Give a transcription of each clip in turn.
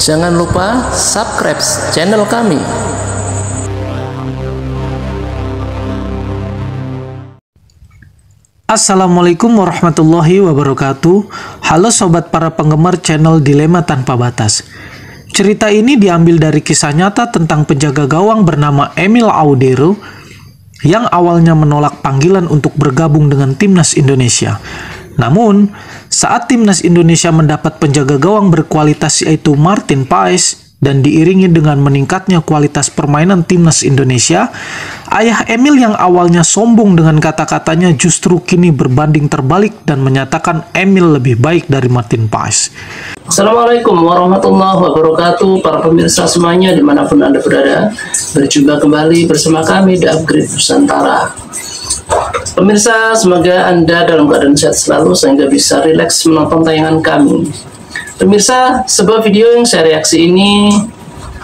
Jangan lupa subscribe channel kami. Assalamualaikum warahmatullahi wabarakatuh. Halo sobat para penggemar channel Dilema Tanpa Batas. Cerita ini diambil dari kisah nyata tentang penjaga gawang bernama Emil Audero yang awalnya menolak panggilan untuk bergabung dengan timnas Indonesia. Namun, saat timnas Indonesia mendapat penjaga gawang berkualitas yaitu Martin Paes dan diiringi dengan meningkatnya kualitas permainan timnas Indonesia, ayah Emil yang awalnya sombong dengan kata-katanya justru kini berbanding terbalik dan menyatakan Emil lebih baik dari Martin Paes. Assalamualaikum warahmatullahi wabarakatuh, para pemirsa semuanya dimanapun Anda berada. Berjumpa kembali bersama kami di Upgrade Nusantara. Pemirsa, semoga Anda dalam keadaan sehat selalu sehingga bisa rileks menonton tayangan kami. Pemirsa, sebuah video yang saya reaksi ini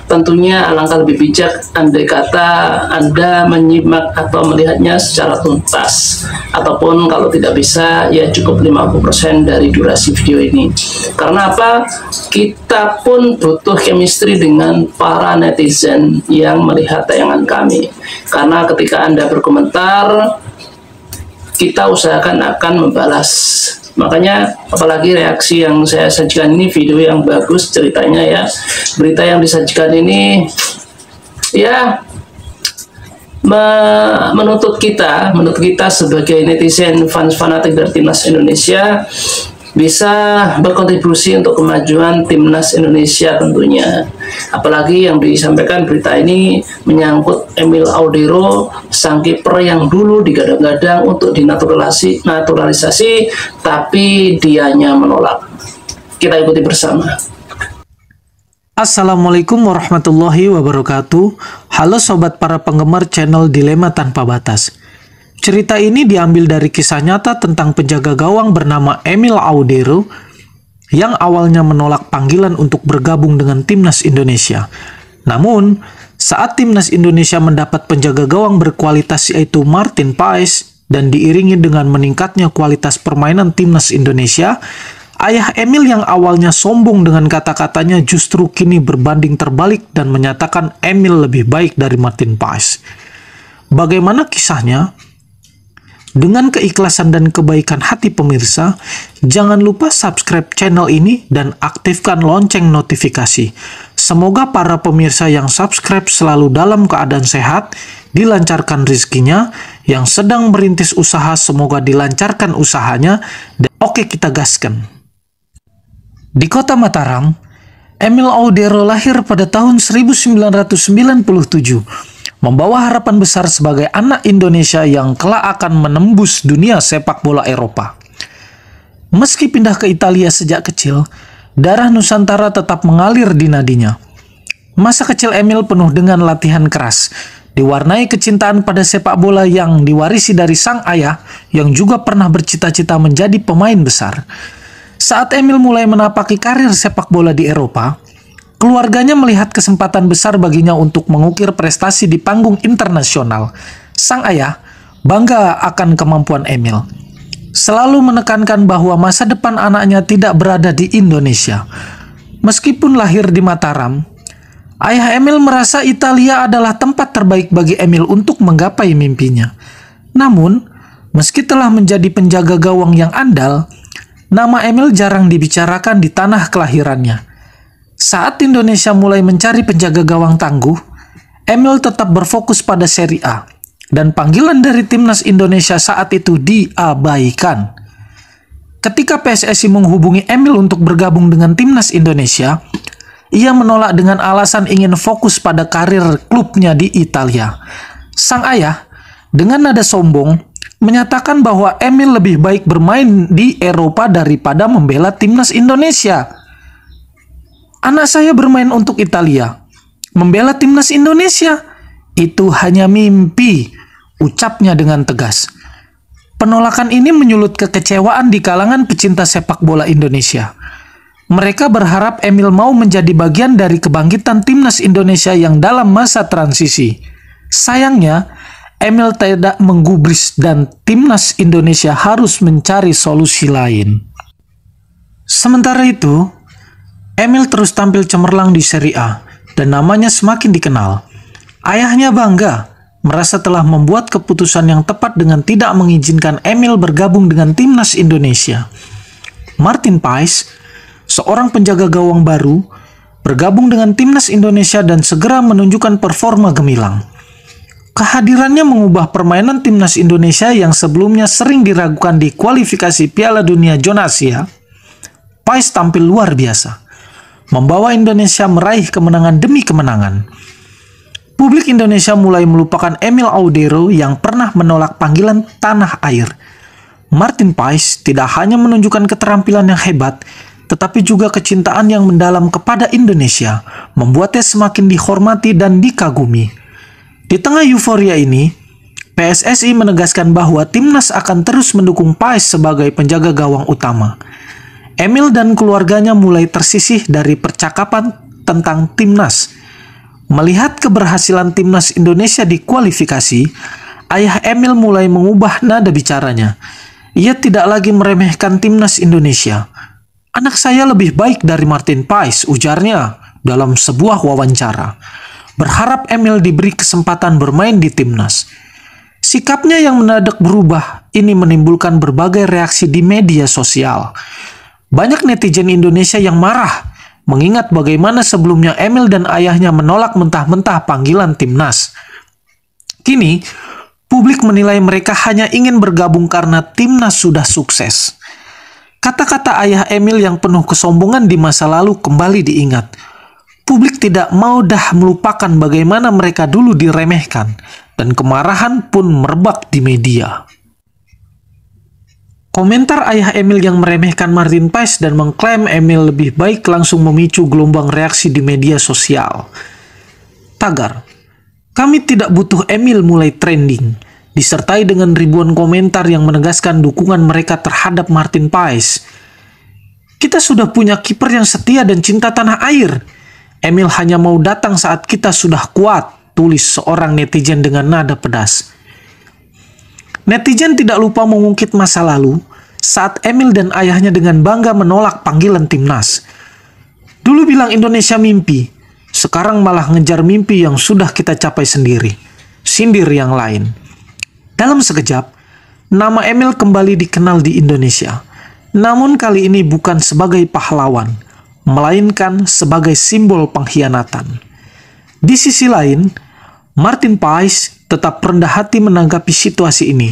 tentunya alangkah lebih bijak andai kata Anda menyimak atau melihatnya secara tuntas, ataupun kalau tidak bisa ya cukup 50% dari durasi video ini. Karena apa? Kita pun butuh chemistry dengan para netizen yang melihat tayangan kami. Karena ketika Anda berkomentar, kita usahakan akan membalas. Makanya apalagi reaksi yang saya sajikan ini video yang bagus ceritanya ya. Berita yang disajikan ini ya menuntut kita sebagai netizen fans fanatik dari timnas Indonesia bisa berkontribusi untuk kemajuan timnas Indonesia tentunya. Apalagi yang disampaikan berita ini menyangkut Emil Audero, sang kiper yang dulu digadang-gadang untuk dinaturalisasi, tapi dianya menolak. Kita ikuti bersama. Assalamualaikum warahmatullahi wabarakatuh. Halo sobat para penggemar channel Dilema Tanpa Batas. Cerita ini diambil dari kisah nyata tentang penjaga gawang bernama Emil Audero yang awalnya menolak panggilan untuk bergabung dengan timnas Indonesia. Namun, saat timnas Indonesia mendapat penjaga gawang berkualitas yaitu Martin Paes dan diiringi dengan meningkatnya kualitas permainan timnas Indonesia, ayah Emil yang awalnya sombong dengan kata-katanya justru kini berbanding terbalik dan menyatakan Emil lebih baik dari Martin Paes. Bagaimana kisahnya? Dengan keikhlasan dan kebaikan hati pemirsa, jangan lupa subscribe channel ini dan aktifkan lonceng notifikasi. Semoga para pemirsa yang subscribe selalu dalam keadaan sehat, dilancarkan rezekinya, yang sedang merintis usaha semoga dilancarkan usahanya, dan oke kita gaskan. Di kota Mataram, Emil Audero lahir pada tahun 1997. Membawa harapan besar sebagai anak Indonesia yang kelak akan menembus dunia sepak bola Eropa. Meski pindah ke Italia sejak kecil, darah Nusantara tetap mengalir di nadinya. Masa kecil Emil penuh dengan latihan keras, diwarnai kecintaan pada sepak bola yang diwarisi dari sang ayah yang juga pernah bercita-cita menjadi pemain besar. Saat Emil mulai menapaki karir sepak bola di Eropa, keluarganya melihat kesempatan besar baginya untuk mengukir prestasi di panggung internasional. Sang ayah bangga akan kemampuan Emil, selalu menekankan bahwa masa depan anaknya tidak berada di Indonesia. Meskipun lahir di Mataram, ayah Emil merasa Italia adalah tempat terbaik bagi Emil untuk menggapai mimpinya. Namun, meski telah menjadi penjaga gawang yang andal, nama Emil jarang dibicarakan di tanah kelahirannya. Saat Indonesia mulai mencari penjaga gawang tangguh, Emil tetap berfokus pada Serie A, dan panggilan dari timnas Indonesia saat itu diabaikan. Ketika PSSI menghubungi Emil untuk bergabung dengan timnas Indonesia, ia menolak dengan alasan ingin fokus pada karir klubnya di Italia. Sang ayah, dengan nada sombong, menyatakan bahwa Emil lebih baik bermain di Eropa daripada membela timnas Indonesia. Anak saya bermain untuk Italia, membela timnas Indonesia, itu hanya mimpi, ucapnya dengan tegas. Penolakan ini menyulut kekecewaan di kalangan pecinta sepak bola Indonesia. Mereka berharap Emil mau menjadi bagian dari kebangkitan timnas Indonesia yang dalam masa transisi. Sayangnya, Emil tidak menggubris dan timnas Indonesia harus mencari solusi lain. Sementara itu, Emil terus tampil cemerlang di Serie A dan namanya semakin dikenal. Ayahnya bangga merasa telah membuat keputusan yang tepat dengan tidak mengizinkan Emil bergabung dengan timnas Indonesia. Martin Paes, seorang penjaga gawang baru, bergabung dengan timnas Indonesia dan segera menunjukkan performa gemilang. Kehadirannya mengubah permainan timnas Indonesia yang sebelumnya sering diragukan di kualifikasi Piala Dunia Zona Asia. Paes tampil luar biasa, membawa Indonesia meraih kemenangan demi kemenangan. Publik Indonesia mulai melupakan Emil Audero yang pernah menolak panggilan tanah air. Martin Paes tidak hanya menunjukkan keterampilan yang hebat, tetapi juga kecintaan yang mendalam kepada Indonesia, membuatnya semakin dihormati dan dikagumi. Di tengah euforia ini, PSSI menegaskan bahwa timnas akan terus mendukung Paes sebagai penjaga gawang utama. Emil dan keluarganya mulai tersisih dari percakapan tentang timnas. Melihat keberhasilan timnas Indonesia di kualifikasi, ayah Emil mulai mengubah nada bicaranya. Ia tidak lagi meremehkan timnas Indonesia. "Anak saya lebih baik dari Martin Paes," ujarnya dalam sebuah wawancara. Berharap Emil diberi kesempatan bermain di timnas. Sikapnya yang mendadak berubah ini menimbulkan berbagai reaksi di media sosial. Banyak netizen Indonesia yang marah mengingat bagaimana sebelumnya Emil dan ayahnya menolak mentah-mentah panggilan timnas. Kini, publik menilai mereka hanya ingin bergabung karena timnas sudah sukses. Kata-kata ayah Emil yang penuh kesombongan di masa lalu kembali diingat. Publik tidak mau dah melupakan bagaimana mereka dulu diremehkan, dan kemarahan pun merebak di media. Komentar ayah Emil yang meremehkan Martin Paes dan mengklaim Emil lebih baik langsung memicu gelombang reaksi di media sosial. Tagar, "Kami tidak butuh Emil" mulai trending, disertai dengan ribuan komentar yang menegaskan dukungan mereka terhadap Martin Paes. "Kita sudah punya kiper yang setia dan cinta tanah air. Emil hanya mau datang saat kita sudah kuat," tulis seorang netizen dengan nada pedas. Netizen tidak lupa mengungkit masa lalu saat Emil dan ayahnya dengan bangga menolak panggilan timnas. "Dulu bilang Indonesia mimpi, sekarang malah ngejar mimpi yang sudah kita capai sendiri," sindir yang lain. Dalam sekejap, nama Emil kembali dikenal di Indonesia. Namun kali ini bukan sebagai pahlawan, melainkan sebagai simbol pengkhianatan. Di sisi lain, Martin Paes tetap rendah hati menanggapi situasi ini.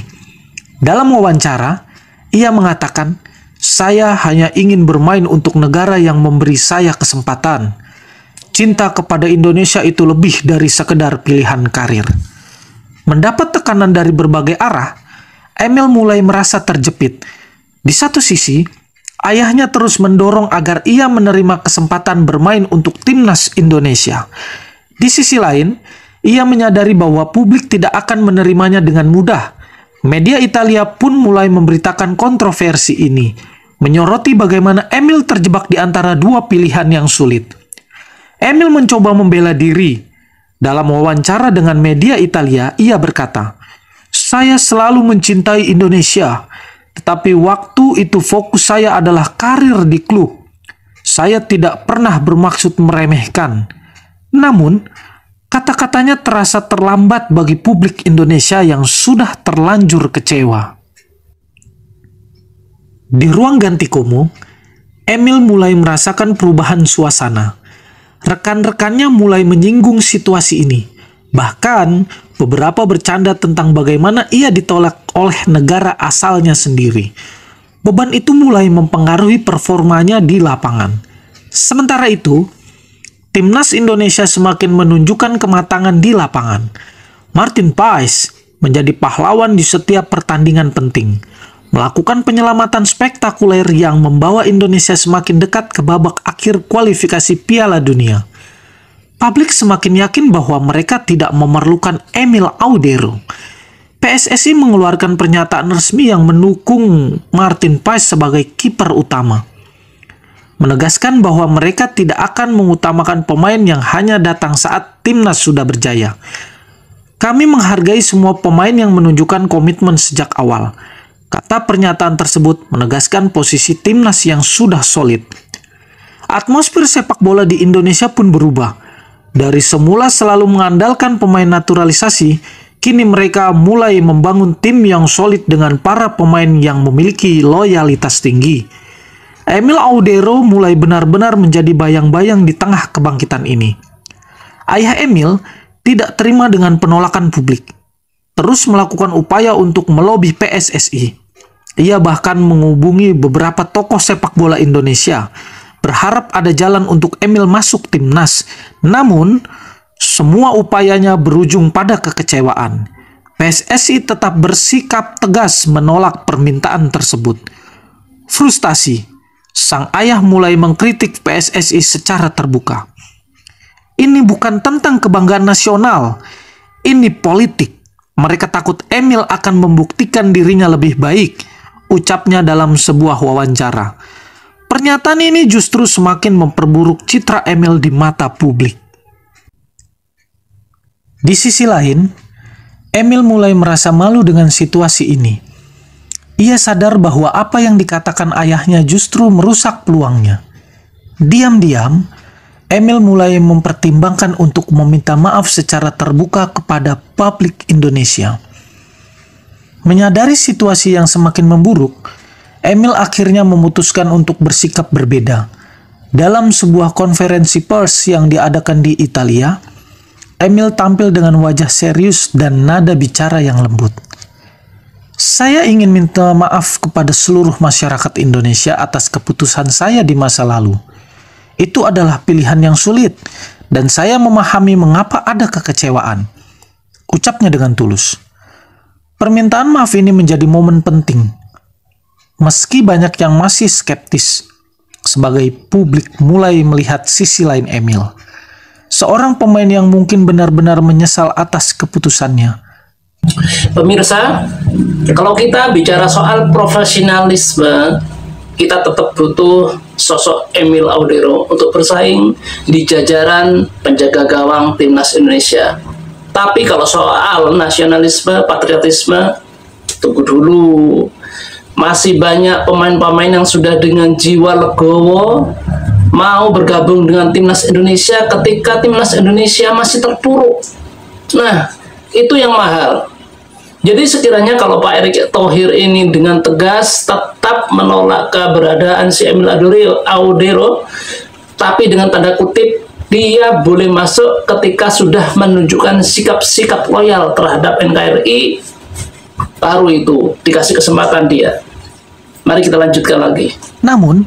Dalam wawancara, ia mengatakan, "Saya hanya ingin bermain untuk negara yang memberi saya kesempatan. Cinta kepada Indonesia itu lebih dari sekedar pilihan karir." Mendapat tekanan dari berbagai arah, Emil mulai merasa terjepit. Di satu sisi, ayahnya terus mendorong agar ia menerima kesempatan bermain untuk timnas Indonesia. Di sisi lain, ia menyadari bahwa publik tidak akan menerimanya dengan mudah. Media Italia pun mulai memberitakan kontroversi ini, menyoroti bagaimana Emil terjebak di antara dua pilihan yang sulit. Emil mencoba membela diri. Dalam wawancara dengan media Italia, ia berkata, "Saya selalu mencintai Indonesia, tetapi waktu itu fokus saya adalah karir di klub. Saya tidak pernah bermaksud meremehkan. Namun, kata-katanya terasa terlambat bagi publik Indonesia yang sudah terlanjur kecewa." Di ruang ganti Como, Emil mulai merasakan perubahan suasana. Rekan-rekannya mulai menyinggung situasi ini. Bahkan, beberapa bercanda tentang bagaimana ia ditolak oleh negara asalnya sendiri. Beban itu mulai mempengaruhi performanya di lapangan. Sementara itu, timnas Indonesia semakin menunjukkan kematangan di lapangan. Martin Paes menjadi pahlawan di setiap pertandingan penting, melakukan penyelamatan spektakuler yang membawa Indonesia semakin dekat ke babak akhir kualifikasi Piala Dunia. Publik semakin yakin bahwa mereka tidak memerlukan Emil Audero. PSSI mengeluarkan pernyataan resmi yang mendukung Martin Paes sebagai kiper utama, menegaskan bahwa mereka tidak akan mengutamakan pemain yang hanya datang saat timnas sudah berjaya. "Kami menghargai semua pemain yang menunjukkan komitmen sejak awal," kata pernyataan tersebut menegaskan posisi timnas yang sudah solid. Atmosfer sepak bola di Indonesia pun berubah. Dari semula selalu mengandalkan pemain naturalisasi, kini mereka mulai membangun tim yang solid dengan para pemain yang memiliki loyalitas tinggi. Emil Audero mulai benar-benar menjadi bayang-bayang di tengah kebangkitan ini. Ayah Emil tidak terima dengan penolakan publik, terus melakukan upaya untuk melobi PSSI. Ia bahkan menghubungi beberapa tokoh sepak bola Indonesia, berharap ada jalan untuk Emil masuk timnas. Namun, semua upayanya berujung pada kekecewaan. PSSI tetap bersikap tegas menolak permintaan tersebut. Frustasi, sang ayah mulai mengkritik PSSI secara terbuka. Ini bukan tentang kebanggaan nasional, ini politik. Mereka takut Emil akan membuktikan dirinya lebih baik, ucapnya dalam sebuah wawancara. Pernyataan ini justru semakin memperburuk citra Emil di mata publik. Di sisi lain, Emil mulai merasa malu dengan situasi ini. Ia sadar bahwa apa yang dikatakan ayahnya justru merusak peluangnya. Diam-diam, Emil mulai mempertimbangkan untuk meminta maaf secara terbuka kepada publik Indonesia. Menyadari situasi yang semakin memburuk, Emil akhirnya memutuskan untuk bersikap berbeda. Dalam sebuah konferensi pers yang diadakan di Italia, Emil tampil dengan wajah serius dan nada bicara yang lembut. Saya ingin minta maaf kepada seluruh masyarakat Indonesia atas keputusan saya di masa lalu. Itu adalah pilihan yang sulit, dan saya memahami mengapa ada kekecewaan, ucapnya dengan tulus. Permintaan maaf ini menjadi momen penting. Meski banyak yang masih skeptis, sebagai publik mulai melihat sisi lain Emil. Seorang pemain yang mungkin benar-benar menyesal atas keputusannya. Pemirsa, kalau kita bicara soal profesionalisme, kita tetap butuh sosok Emil Audero untuk bersaing di jajaran penjaga gawang timnas Indonesia. Tapi kalau soal nasionalisme, patriotisme, tunggu dulu. Masih banyak pemain-pemain yang sudah dengan jiwa legowo mau bergabung dengan timnas Indonesia ketika timnas Indonesia masih terpuruk. Nah, itu yang mahal. Jadi sekiranya kalau Pak Erick Thohir ini dengan tegas tetap menolak keberadaan si Emil Audero, tapi dengan tanda kutip dia boleh masuk ketika sudah menunjukkan sikap-sikap loyal terhadap NKRI, baru itu dikasih kesempatan dia. Mari kita lanjutkan lagi. Namun,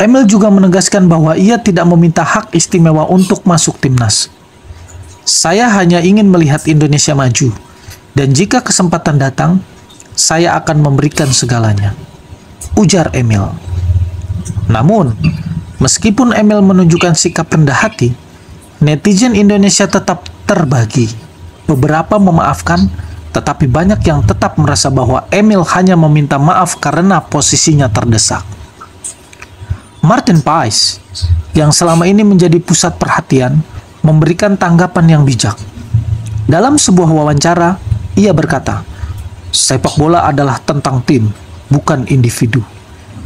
Emil juga menegaskan bahwa ia tidak meminta hak istimewa untuk masuk timnas. Saya hanya ingin melihat Indonesia maju. Dan jika kesempatan datang, saya akan memberikan segalanya, ujar Emil. Namun, meskipun Emil menunjukkan sikap rendah hati, netizen Indonesia tetap terbagi. Beberapa memaafkan, tetapi banyak yang tetap merasa bahwa Emil hanya meminta maaf karena posisinya terdesak. Martin Paes, yang selama ini menjadi pusat perhatian, memberikan tanggapan yang bijak. Dalam sebuah wawancara, ia berkata, sepak bola adalah tentang tim, bukan individu.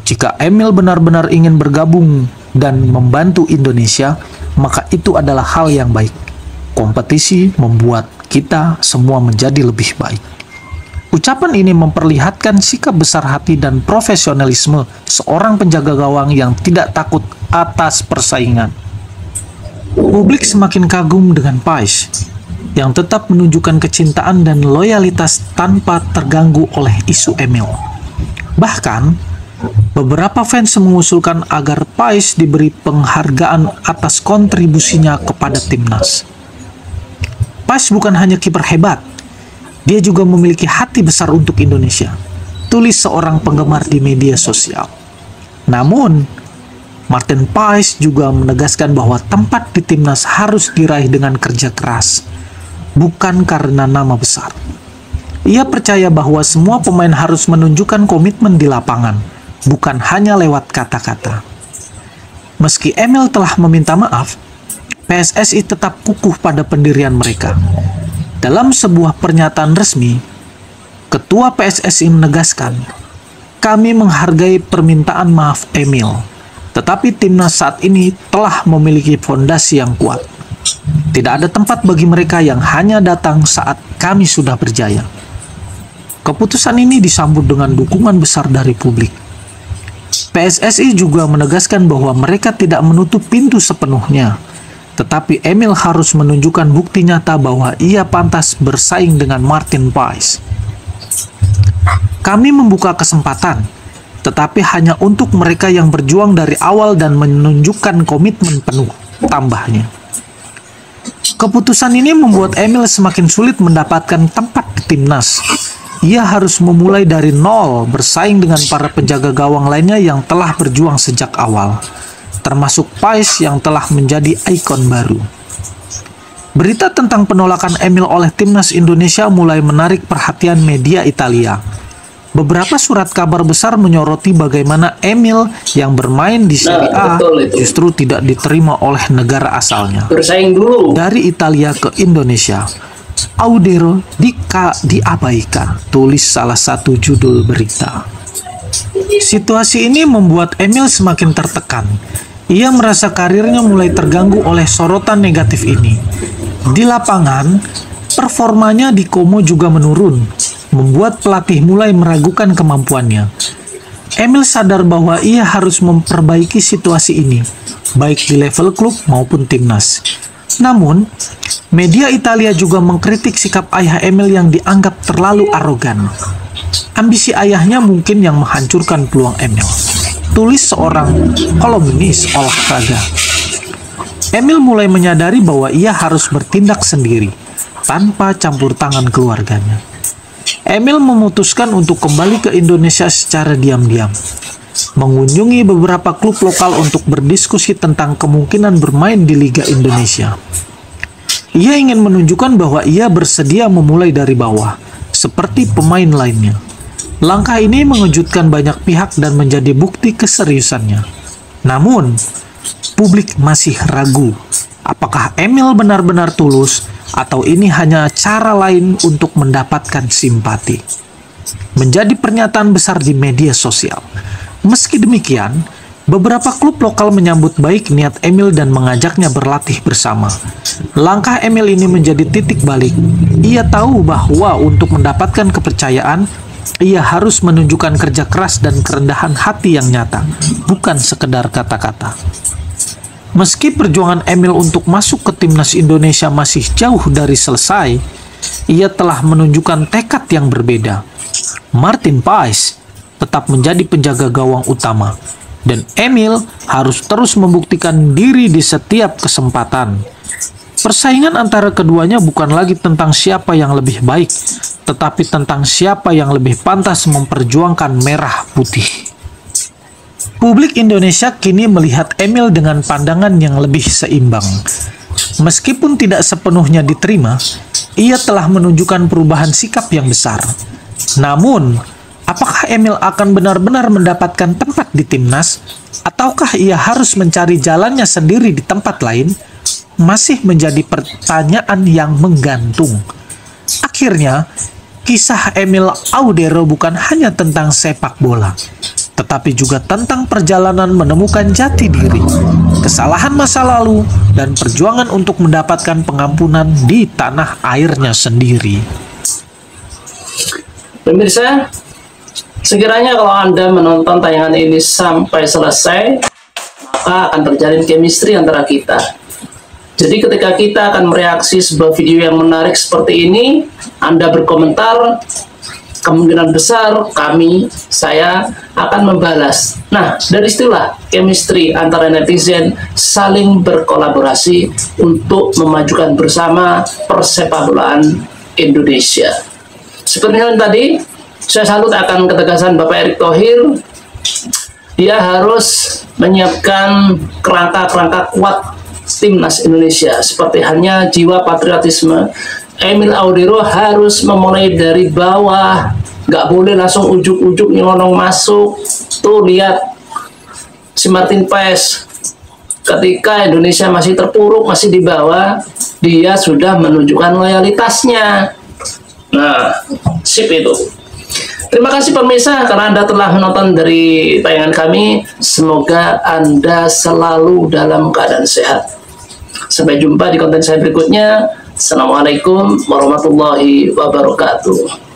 Jika Emil benar-benar ingin bergabung dan membantu Indonesia, maka itu adalah hal yang baik. Kompetisi membuat kita semua menjadi lebih baik. Ucapan ini memperlihatkan sikap besar hati dan profesionalisme seorang penjaga gawang yang tidak takut atas persaingan. Publik semakin kagum dengan Paes, yang tetap menunjukkan kecintaan dan loyalitas tanpa terganggu oleh isu Emil. Bahkan, beberapa fans mengusulkan agar Paes diberi penghargaan atas kontribusinya kepada timnas. Paes bukan hanya kiper hebat, dia juga memiliki hati besar untuk Indonesia, tulis seorang penggemar di media sosial. Namun, Martin Paes juga menegaskan bahwa tempat di timnas harus diraih dengan kerja keras, bukan karena nama besar. Ia percaya bahwa semua pemain harus menunjukkan komitmen di lapangan, bukan hanya lewat kata-kata. Meski Emil telah meminta maaf, PSSI tetap kukuh pada pendirian mereka. Dalam sebuah pernyataan resmi, Ketua PSSI menegaskan, "Kami menghargai permintaan maaf Emil. Tetapi timnas saat ini telah memiliki fondasi yang kuat. Tidak ada tempat bagi mereka yang hanya datang saat kami sudah berjaya. Keputusan ini disambut dengan dukungan besar dari publik. PSSI juga menegaskan bahwa mereka tidak menutup pintu sepenuhnya, tetapi Emil harus menunjukkan bukti nyata bahwa ia pantas bersaing dengan Martin Paes. Kami membuka kesempatan, tetapi hanya untuk mereka yang berjuang dari awal dan menunjukkan komitmen penuh, tambahnya. Keputusan ini membuat Emil semakin sulit mendapatkan tempat di timnas. Ia harus memulai dari nol bersaing dengan para penjaga gawang lainnya yang telah berjuang sejak awal, termasuk Paes yang telah menjadi ikon baru. Berita tentang penolakan Emil oleh timnas Indonesia mulai menarik perhatian media Italia. Beberapa surat kabar besar menyoroti bagaimana Emil yang bermain di Serie A justru tidak diterima oleh negara asalnya. Bersaing dulu. Dari Italia ke Indonesia, Audero diabaikan, tulis salah satu judul berita. Situasi ini membuat Emil semakin tertekan. Ia merasa karirnya mulai terganggu oleh sorotan negatif ini. Di lapangan, performanya di Como juga menurun, membuat pelatih mulai meragukan kemampuannya. Emil sadar bahwa ia harus memperbaiki situasi ini, baik di level klub maupun timnas. Namun, media Italia juga mengkritik sikap ayah Emil yang dianggap terlalu arogan. Ambisi ayahnya mungkin yang menghancurkan peluang Emil, tulis seorang kolumnis olahraga. Emil mulai menyadari bahwa ia harus bertindak sendiri, tanpa campur tangan keluarganya. Emil memutuskan untuk kembali ke Indonesia secara diam-diam, mengunjungi beberapa klub lokal untuk berdiskusi tentang kemungkinan bermain di Liga Indonesia. Ia ingin menunjukkan bahwa ia bersedia memulai dari bawah, seperti pemain lainnya. Langkah ini mengejutkan banyak pihak dan menjadi bukti keseriusannya. Namun, publik masih ragu, apakah Emil benar-benar tulus atau ini hanya cara lain untuk mendapatkan simpati. Menjadi pernyataan besar di media sosial. Meski demikian, beberapa klub lokal menyambut baik niat Emil dan mengajaknya berlatih bersama. Langkah Emil ini menjadi titik balik. Ia tahu bahwa untuk mendapatkan kepercayaan, ia harus menunjukkan kerja keras dan kerendahan hati yang nyata, bukan sekedar kata-kata. Meski perjuangan Emil untuk masuk ke timnas Indonesia masih jauh dari selesai, ia telah menunjukkan tekad yang berbeda. Martin Paes tetap menjadi penjaga gawang utama, dan Emil harus terus membuktikan diri di setiap kesempatan. Persaingan antara keduanya bukan lagi tentang siapa yang lebih baik, tetapi tentang siapa yang lebih pantas memperjuangkan merah putih. Publik Indonesia kini melihat Emil dengan pandangan yang lebih seimbang. Meskipun tidak sepenuhnya diterima, ia telah menunjukkan perubahan sikap yang besar. Namun, apakah Emil akan benar-benar mendapatkan tempat di timnas, ataukah ia harus mencari jalannya sendiri di tempat lain, masih menjadi pertanyaan yang menggantung. Akhirnya, kisah Emil Audero bukan hanya tentang sepak bola, tetapi juga tentang perjalanan menemukan jati diri, kesalahan masa lalu, dan perjuangan untuk mendapatkan pengampunan di tanah airnya sendiri. Pemirsa, sekiranya kalau Anda menonton tayangan ini sampai selesai, maka akan terjalin chemistry antara kita. Jadi ketika kita akan mereaksi sebuah video yang menarik seperti ini, Anda berkomentar, kemungkinan besar saya akan membalas. Nah, dari situlah chemistry antara netizen saling berkolaborasi untuk memajukan bersama persepakbolaan Indonesia. Seperti yang tadi, saya salut akan ketegasan Bapak Erick Thohir. Dia harus menyiapkan kerangka-kerangka kuat timnas Indonesia, seperti halnya jiwa patriotisme. Emil Audero harus memulai dari bawah, nggak boleh langsung ujuk-ujuk nyelonong masuk. Tuh lihat si Martin Paes, ketika Indonesia masih terpuruk, masih di bawah, dia sudah menunjukkan loyalitasnya. Nah, sip itu. Terima kasih pemirsa karena Anda telah menonton dari tayangan kami. Semoga Anda selalu dalam keadaan sehat. Sampai jumpa di konten saya berikutnya. Assalamualaikum warahmatullahi wabarakatuh.